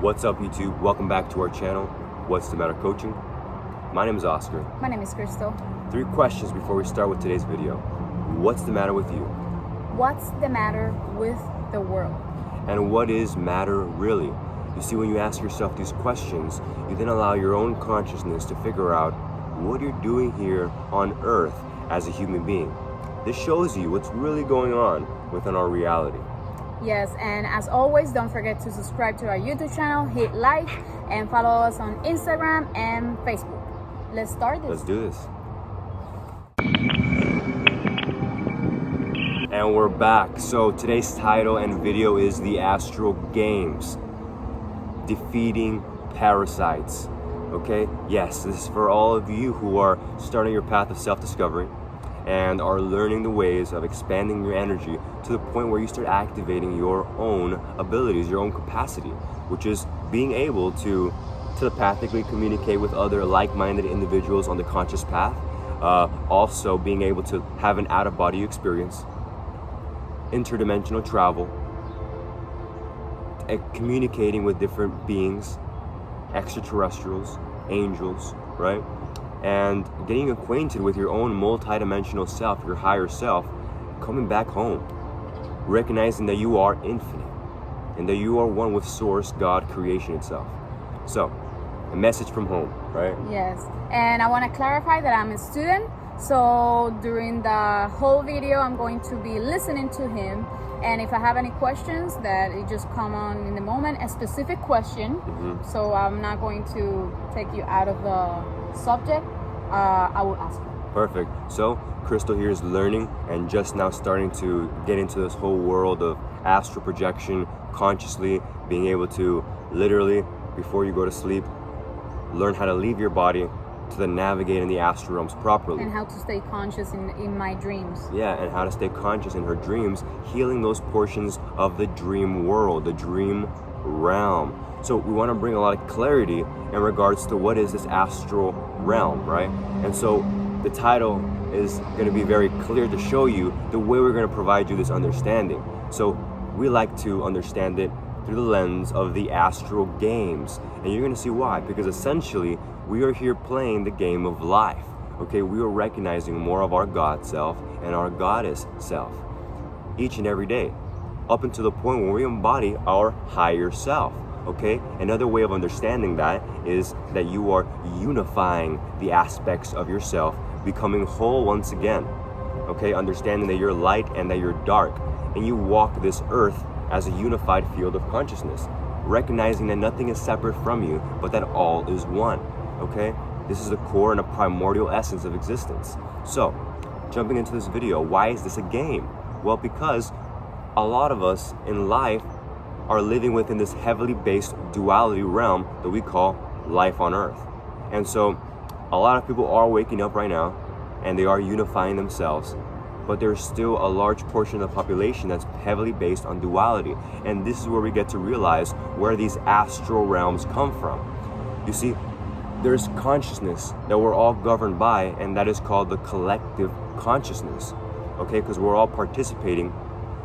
What's up, YouTube? Welcome back to our channel, What's the Matter Coaching. My name is Oscar. My name is Crystal. 3 questions before we start with today's video. What's the matter with you? What's the matter with the world? And what is matter really? You see, when you ask yourself these questions, you then allow your own consciousness to figure out what you're doing here on Earth as a human being. This shows you what's really going on within our reality. Yes, and as always, don't forget to subscribe to our YouTube channel, hit like, and follow us on Instagram and Facebook. Let's start this. Let's do this. And we're back. So today's title and video is the Astral Games, defeating parasites. Okay, yes, this is for all of you who are starting your path of self-discovery and are learning the ways of expanding your energy to the point where you start activating your own abilities, your own capacity, which is being able to telepathically communicate with other like-minded individuals on the conscious path, also being able to have an out-of-body experience, interdimensional travel, communicating with different beings, extraterrestrials, angels, right? And getting acquainted with your own multidimensional self, your higher self, coming back home, recognizing that you are infinite and that you are one with Source, God, creation itself. So, a message from home, right? Yes, and I want to clarify that I'm a student, so during the whole video I'm going to be listening to him, and if I have any questions that it just come on in the moment, a specific question, so I'm not going to take you out of the subject, I will ask you. Perfect. So Crystal here is learning and just now starting to get into this whole world of astral projection, consciously being able to literally, before you go to sleep, learn how to leave your body to then navigate in the astral realms properly. And how to stay conscious in my dreams. Yeah, and how to stay conscious in her dreams, healing those portions of the dream world, the dream realm. So we want to bring a lot of clarity in regards to what is this astral realm, right? And so the title is going to be very clear to show you the way we're going to provide you this understanding. So we like to understand it through the lens of the astral games. And you're going to see why. Because essentially, we are here playing the game of life. Okay, we are recognizing more of our God self and our goddess self each and every day, up until the point where we embody our higher self. Okay, another way of understanding that is that you are unifying the aspects of yourself, becoming whole once again. Okay, understanding that you're light and that you're dark, and you walk this earth as a unified field of consciousness, recognizing that nothing is separate from you, but that all is one. Okay, this is the core and a primordial essence of existence. So, jumping into this video, why is this a game? Well, because a lot of us in life are living within this heavily based duality realm that we call life on earth. And so a lot of people are waking up right now and they are unifying themselves, but there's still a large portion of the population that's heavily based on duality. And this is where we get to realize where these astral realms come from. You see, there's consciousness that we're all governed by, and that is called the collective consciousness. Okay, because we're all participating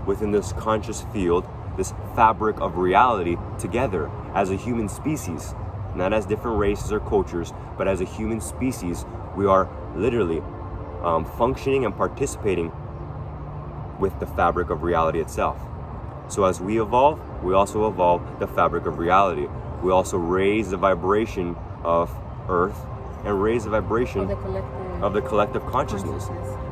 within this conscious field, this fabric of reality together as a human species, not as different races or cultures, but as a human species. We are literally functioning and participating with the fabric of reality itself. So as we evolve, we also evolve the fabric of reality. We also raise the vibration of Earth and raise the vibration of the collective consciousness.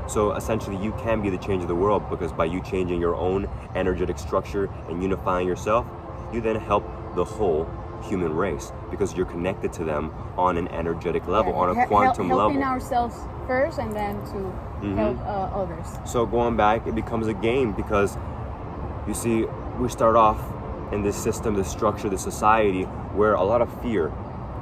So essentially you can be the change of the world, because by you changing your own energetic structure and unifying yourself, you then help the whole human race, because you're connected to them on an energetic level, on a quantum level. Helping ourselves first and then to help others. So going back, it becomes a game, because you see, we start off in this system, this structure, this society where a lot of fear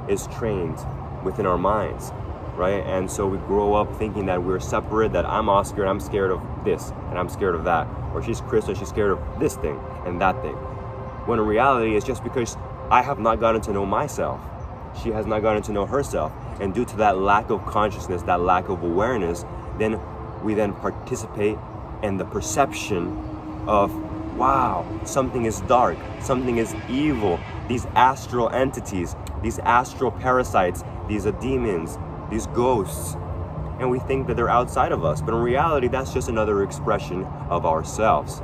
is trained within our minds. Right? And so we grow up thinking that we're separate, that I'm Oscar and I'm scared of this and I'm scared of that, or she's Crystal and she's scared of this thing and that thing. When in reality, it's just because I have not gotten to know myself. She has not gotten to know herself. And due to that lack of consciousness, that lack of awareness, then we participate in the perception of wow, something is dark, something is evil. These astral entities, these astral parasites, these demons, these ghosts. And we think that they're outside of us, but in reality, that's just another expression of ourselves.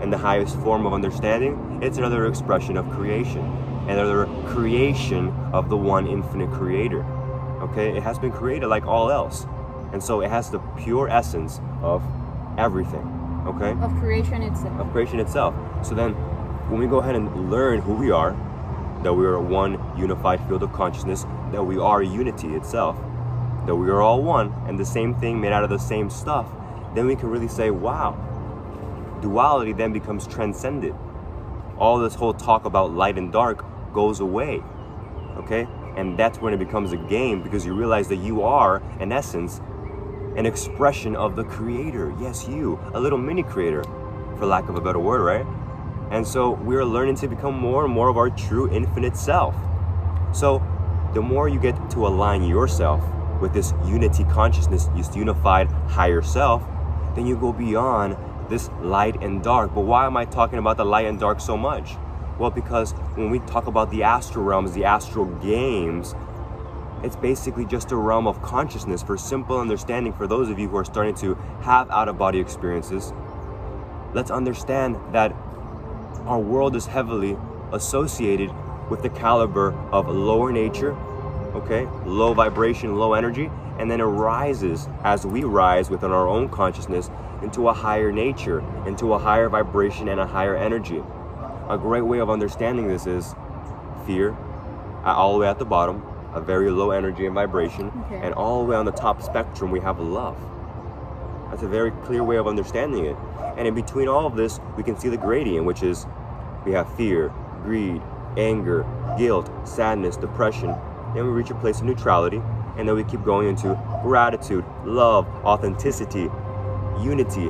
And the highest form of understanding, it's another expression of creation, another creation of the one infinite creator. Okay, it has been created like all else, and so it has the pure essence of everything. Okay, of creation itself. Of creation itself. So then, when we go ahead and learn who we are, that we are one unified field of consciousness, that we are unity itself, that we are all one and the same thing made out of the same stuff, then we can really say, wow, duality then becomes transcended. All this whole talk about light and dark goes away, okay? And that's when it becomes a game, because you realize that you are, in essence, an expression of the creator. Yes, you, a little mini creator, for lack of a better word, right? And so we're learning to become more and more of our true infinite self. So the more you get to align yourself with this unity consciousness, this unified higher self, then you go beyond this light and dark. But why am I talking about the light and dark so much? Well, because when we talk about the astral realms, the astral games, it's basically just a realm of consciousness. For simple understanding, for those of you who are starting to have out-of-body experiences, let's understand that our world is heavily associated with the caliber of lower nature, okay, low vibration, low energy, and then it rises as we rise within our own consciousness into a higher nature, into a higher vibration and a higher energy. A great way of understanding this is fear, all the way at the bottom, a very low energy and vibration, okay. And all the way on the top spectrum we have love. That's a very clear way of understanding it. And in between all of this, we can see the gradient, which is we have fear, greed, anger, guilt, sadness, depression. Then we reach a place of neutrality, and then we keep going into gratitude, love, authenticity, unity.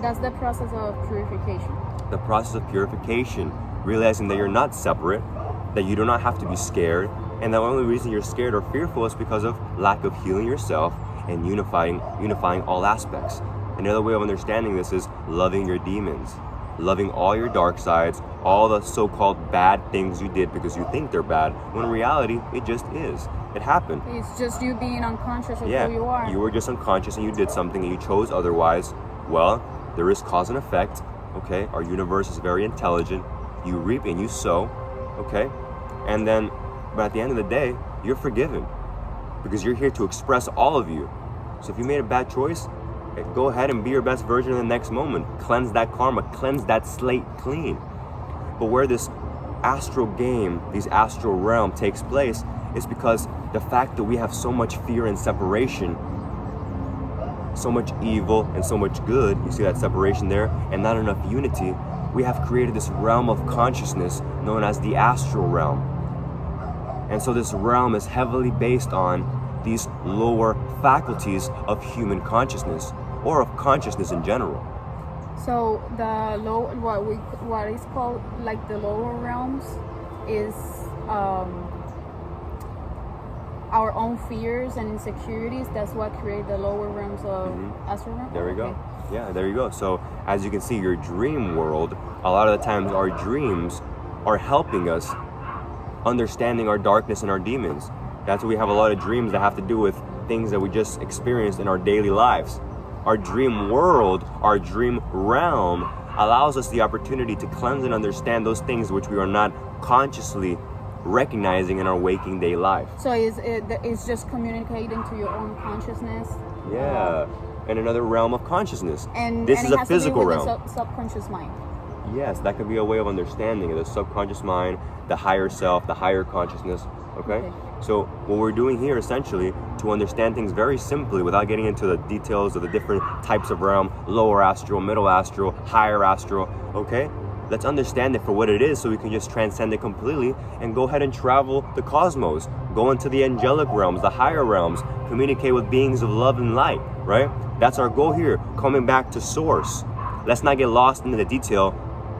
That's the process of purification. The process of purification, realizing that you're not separate, that you do not have to be scared, and the only reason you're scared or fearful is because of lack of healing yourself and unifying all aspects. Another way of understanding this is loving your demons, loving all your dark sides, all the so-called bad things you did because you think they're bad, when in reality, it just is. It happened. It's just you being unconscious of Yeah, who you are. You were just unconscious and you did something and you chose otherwise. Well, there is cause and effect, okay? Our universe is very intelligent. You reap and you sow, okay? And then, but at the end of the day, you're forgiven because you're here to express all of you. So if you made a bad choice, go ahead and be your best version in the next moment. Cleanse that karma, cleanse that slate clean. But where this astral game, this astral realm takes place is because the fact that we have so much fear and separation, so much evil and so much good, you see that separation there, and not enough unity, we have created this realm of consciousness known as the astral realm. And so this realm is heavily based on these lower faculties of human consciousness, or of consciousness in general. So the low, what is called like the lower realms, is our own fears and insecurities. That's what create the lower realms of astral realm. There we go. Yeah, there you go. So as you can see, your dream world, a lot of the times our dreams are helping us understanding our darkness and our demons. That's why we have a lot of dreams that have to do with things that we just experienced in our daily lives. Our dream world, our dream realm allows us the opportunity to cleanse and understand those things which we are not consciously recognizing in our waking day life. So it's just communicating to your own consciousness. Yeah, in another realm of consciousness. And this and is it a has physical to be with realm. The subconscious mind. Yes, that could be a way of understanding the subconscious mind, the higher self, the higher consciousness. Okay? So what we're doing here essentially to understand things very simply without getting into the details of the different types of realm, lower astral, middle astral, higher astral, okay? Let's understand it for what it is so we can just transcend it completely and go ahead and travel the cosmos, go into the angelic realms, the higher realms, communicate with beings of love and light, right? That's our goal here, coming back to source. Let's not get lost into the detail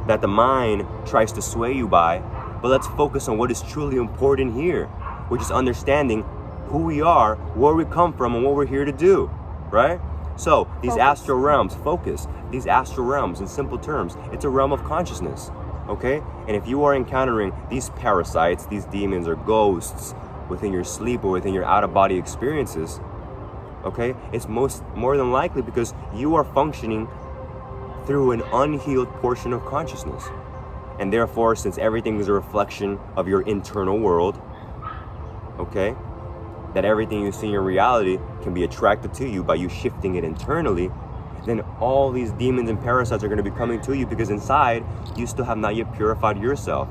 that the mind tries to sway you by, but let's focus on what is truly important here, which is understanding who we are, where we come from, and what we're here to do, right? So these Focus. astral realms, focus, these astral realms in simple terms, it's a realm of consciousness, okay? And if you are encountering these parasites, these demons or ghosts within your sleep or within your out-of-body experiences, okay, it's more than likely because you are functioning through an unhealed portion of consciousness. And therefore, since everything is a reflection of your internal world, okay, that everything you see in reality can be attracted to you by you shifting it internally, then all these demons and parasites are going to be coming to you because inside you still have not yet purified yourself.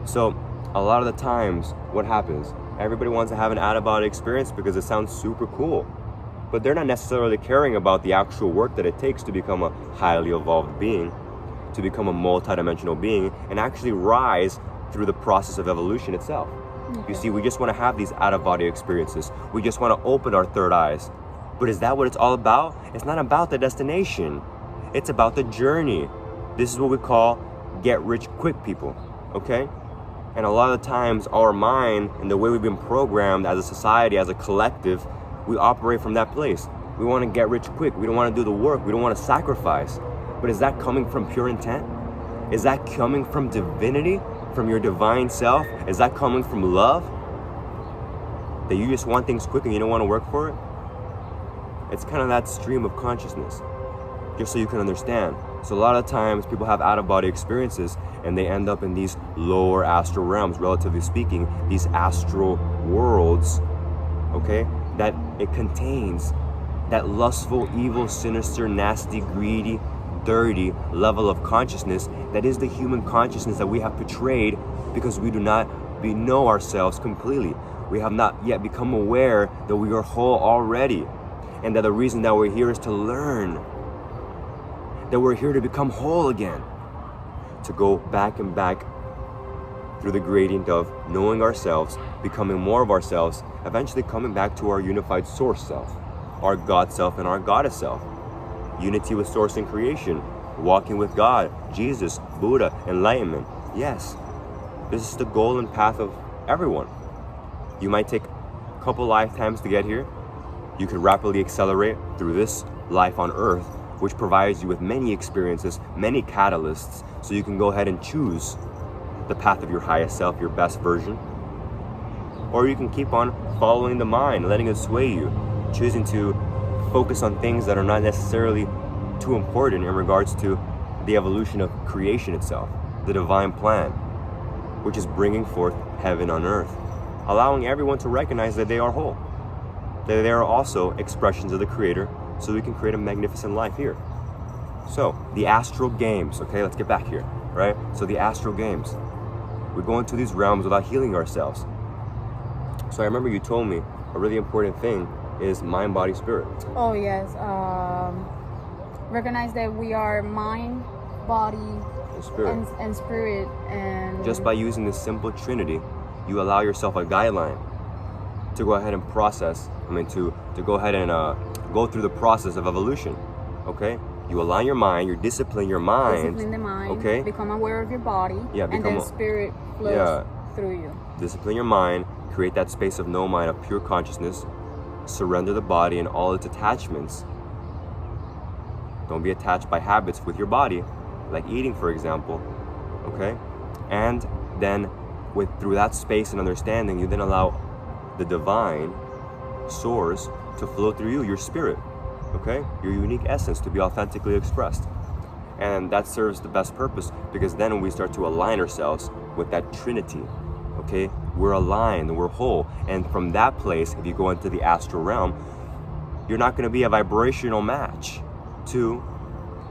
So a lot of the times what happens, everybody wants to have an out-of-body experience because it sounds super cool, but they're not necessarily caring about the actual work that it takes to become a highly evolved being, to become a multidimensional being, and actually rise through the process of evolution itself. You see, we just want to have these out-of-body experiences. We just want to open our third eyes. But is that what it's all about? It's not about the destination. It's about the journey. This is what we call get-rich-quick people, okay? And a lot of the times, our mind and the way we've been programmed as a society, as a collective, we operate from that place. We want to get rich quick. We don't want to do the work. We don't want to sacrifice. But is that coming from pure intent? Is that coming from divinity? From your divine self? Is that coming from love? That you just want things quick and you don't want to work for it? It's kind of that stream of consciousness, just so you can understand. So a lot of times people have out-of-body experiences and they end up in these lower astral realms, relatively speaking, these astral worlds, okay, that it contains that lustful, evil, sinister, nasty, greedy, dirty level of consciousness that is the human consciousness that we have portrayed because we do not know ourselves completely. We have not yet become aware that we are whole already, and that the reason that we're here is to learn, that we're here to become whole again, to go back and back through the gradient of knowing ourselves, becoming more of ourselves, eventually coming back to our unified source self, our God self and our goddess self. Unity with source and creation, walking with God, Jesus, Buddha, enlightenment. Yes, this is the goal and path of everyone. You might take a couple lifetimes to get here. You could rapidly accelerate through this life on earth, which provides you with many experiences, many catalysts, so you can go ahead and choose the path of your highest self, your best version. Or you can keep on following the mind, letting it sway you, choosing to focus on things that are not necessarily too important in regards to the evolution of creation itself, the divine plan, which is bringing forth heaven on earth, allowing everyone to recognize that they are whole, that they are also expressions of the Creator, so we can create a magnificent life here. So, the astral games, okay, let's get back here, right? So the astral games, we go into these realms without healing ourselves. So I remember you told me a really important thing is mind, body, spirit. Oh yes, recognize that we are mind, body, And spirit. and spirit, and Just by using this simple trinity, you allow yourself a guideline to go ahead and process, to go ahead and go through the process of evolution, okay? You align your mind, you discipline your mind. discipline the mind, okay? become aware of your body, Yeah, and then spirit flows through you. Discipline your mind, create that space of no mind, of pure consciousness, surrender the body and all its attachments. Don't be attached by habits with your body, like eating, for example, okay? And then through that space and understanding, you then allow the divine source to flow through you, your spirit, okay? Your unique essence to be authentically expressed. And that serves the best purpose, because then when we start to align ourselves with that trinity, okay, we're aligned, we're whole. And from that place, if you go into the astral realm, you're not going to be a vibrational match to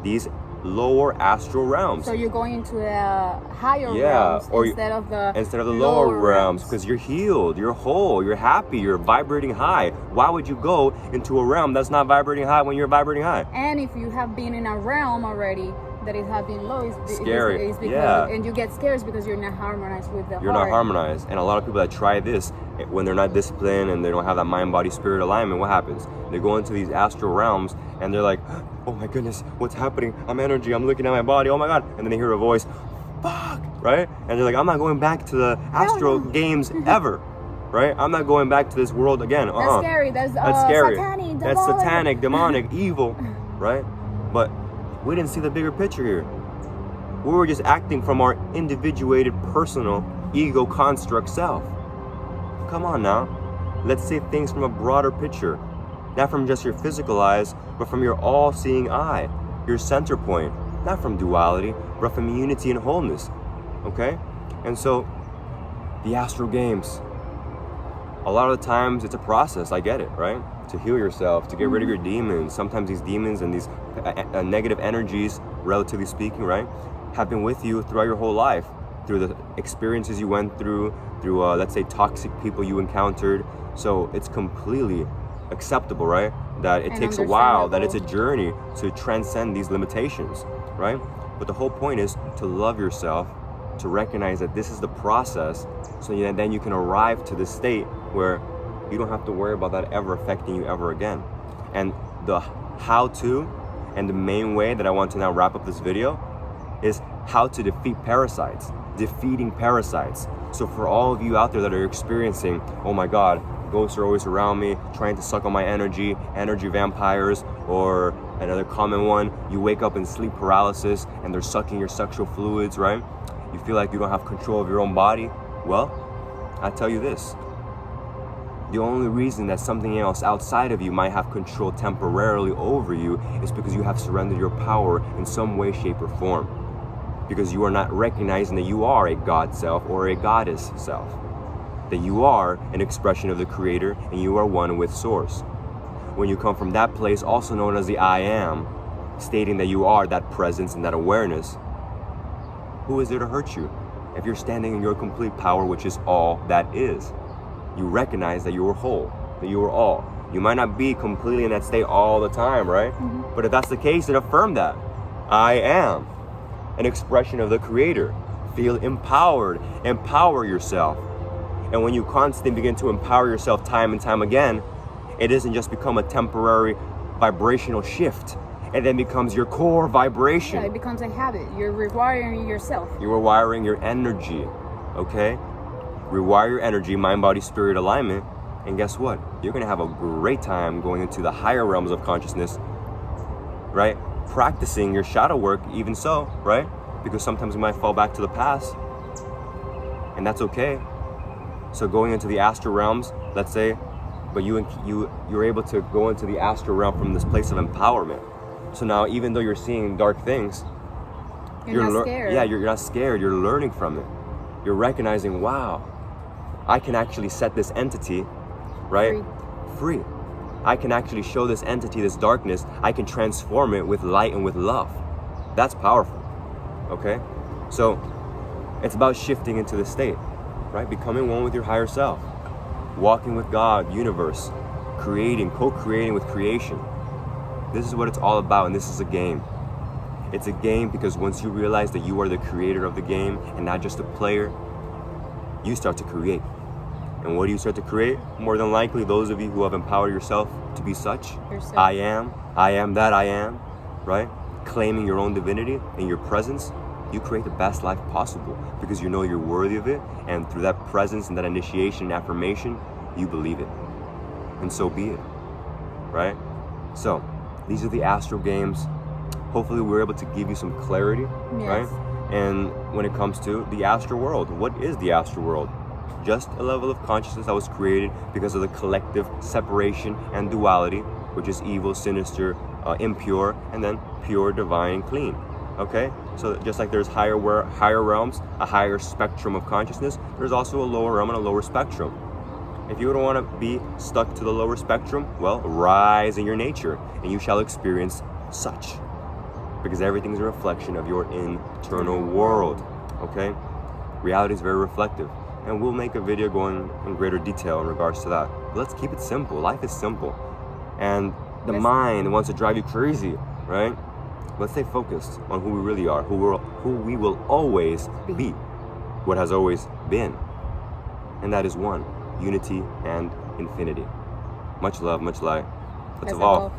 these lower astral realms. So you're going into the higher realms instead of the lower realms, because you're healed, you're whole, you're happy, you're vibrating high. Why would you go into a realm that's not vibrating high when you're vibrating high? And if you have been in a realm already that it has been low, it's scary. It's because, and you get scared because you're not harmonized with the You're heart. not harmonized. And a lot of people that try this, when they're not disciplined and they don't have that mind, body, spirit alignment, what happens? They go into these astral realms and they're like, oh my goodness, what's happening? I'm energy, I'm looking at my body, oh my God. And then they hear a voice, fuck, right? And they're like, I'm not going back to the astral games ever, right? I'm not going back to this world again. That's scary. That's scary. Satanic, That's demonic. satanic, demonic, evil, right? But we didn't see the bigger picture here. We were just acting from our individuated, personal, ego construct self. Come on now. Let's see things from a broader picture. Not from just your physical eyes, but from your all-seeing eye, your center point. Not from duality, but from unity and wholeness. Okay? And so, the astral games. A lot of the times it's a process, I get it, right? To heal yourself, to get rid of your demons. Sometimes these demons and these negative energies, relatively speaking, right, have been with you throughout your whole life, through the experiences you went through, let's say, toxic people you encountered. So it's completely acceptable, right? That it takes a while, that it's a journey to transcend these limitations, right? But the whole point is to love yourself, to recognize that this is the process, so then you can arrive to this state where you don't have to worry about that ever affecting you ever again. And the how-to and the main way that I want to now wrap up this video is how to defeat parasites, defeating parasites. So for all of you out there that are experiencing, oh my God, ghosts are always around me, trying to suck on my energy vampires, or another common one, you wake up in sleep paralysis and they're sucking your sexual fluids, right? You feel like you don't have control of your own body. Well, I tell you this, the only reason that something else outside of you might have control temporarily over you is because you have surrendered your power in some way, shape, or form. Because you are not recognizing that you are a God self or a goddess self. That you are an expression of the Creator and you are one with Source. When you come from that place, also known as the I Am, stating that you are that presence and that awareness, who is there to hurt you? If you're standing in your complete power, which is all that is. You recognize that you are whole, that you are all. You might not be completely in that state all the time, right? But if that's the case, then affirm that. I am an expression of the Creator. Feel empowered. Empower yourself. And when you constantly begin to empower yourself time and time again, it doesn't just become a temporary vibrational shift. It then becomes your core vibration. Yeah, it becomes a habit. You're rewiring yourself. You're rewiring your energy, okay? Rewire your energy, mind, body, spirit alignment, and guess what? You're gonna have a great time going into the higher realms of consciousness, right? Practicing your shadow work, even so, right? Because sometimes we might fall back to the past, and that's okay. So going into the astral realms, let's say, but you're able to go into the astral realm from this place of empowerment. So now, even though you're seeing dark things, you're not scared. Yeah, you're not scared. You're learning from it. You're recognizing, wow, I can actually set this entity, right, free. I can actually show this entity, this darkness, I can transform it with light and with love. That's powerful, okay? So it's about shifting into the state, right? Becoming one with your higher self, walking with God, universe, creating, co-creating with creation. This is what it's all about, and this is a game. It's a game because once you realize that you are the creator of the game and not just a player, you start to create. And what do you start to create? More than likely, those of you who have empowered yourself to be such, I am that I am, right? Claiming your own divinity and your presence, you create the best life possible because you know you're worthy of it, and through that presence and that initiation and affirmation, you believe it. And so be it, right? So, these are the astral games. Hopefully we're able to give you some clarity, right? And when it comes to the astral world, what is the astral world? Just a level of consciousness that was created because of the collective separation and duality, which is evil, sinister, impure, and then pure, divine, clean. Okay? So just like there's higher realms, a higher spectrum of consciousness, there's also a lower realm and a lower spectrum. If you don't want to be stuck to the lower spectrum, well, rise in your nature, and you shall experience such. Because everything is a reflection of your internal world, okay? Reality is very reflective, and we'll make a video going in greater detail in regards to that. But let's keep it simple. Life is simple, and the mind wants to drive you crazy, right? Let's stay focused on who we really are, who we will always be, what has always been, and that is one, unity and infinity. Much love, much light. Let's evolve.